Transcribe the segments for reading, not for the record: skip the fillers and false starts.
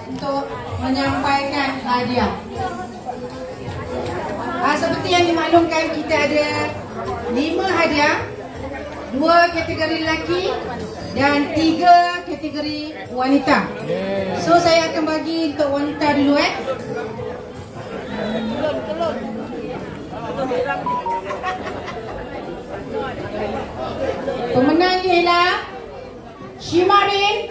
untuk menyampaikan hadiah. Seperti yang dimaklumkan, kita ada 5 hadiah, 2 kategori lelaki dan 3 kategori wanita. So saya akan bagi untuk wanita dulu Pemenang ialah Shimarin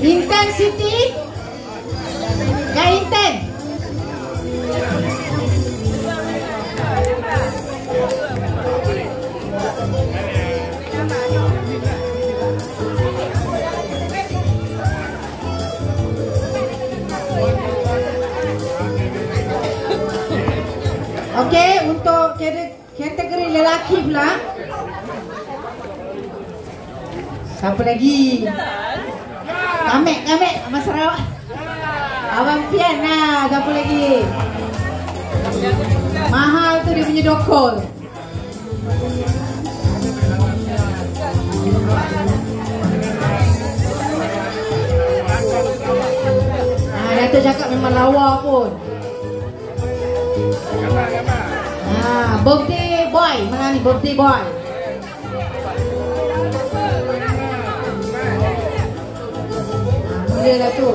Intan Siti dan Intan. Okey, untuk kategori lelaki pula. Siapa lagi? Kamek Abang Sarawak. Abang Pian lah. Siapa lagi? Mahal tu dia punya dokol. Dato' cakap memang lawa pun. Birthday boy. Mana ni birthday boy? Boleh lah tu.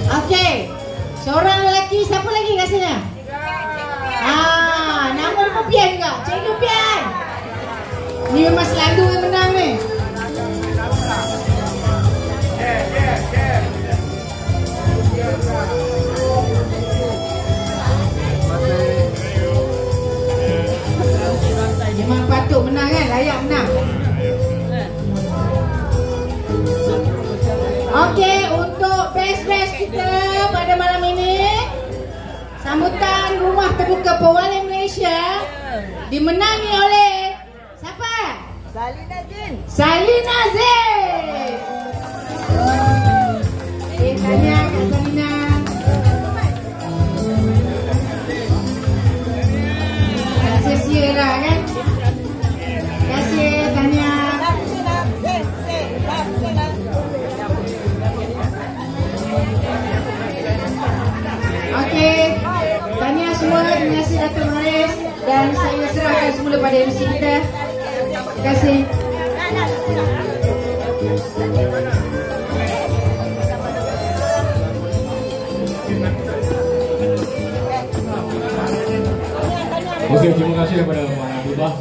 Okey. Seorang lelaki, siapa lagi rasanya? Nama apa Pian juga? Cikgu Pian. Ni memang selalu yang menang ni. Memang patut menang kan? Layak menang. Okey, untuk best kita pada malam ini, sambutan Rumah Terbuka Pewaling Malaysia dimenangi oleh siapa? Salina Zin. Salina Zin. Tanya Kak Salina. Sia-sia lah kan? Terima kasih Tanya. Okey, Tanya semua, terima kasih Datuk Maris. Dan saya serahkan semula pada MC kita. Terima kasih. Okey, terima kasih kepada Puan Abdullah.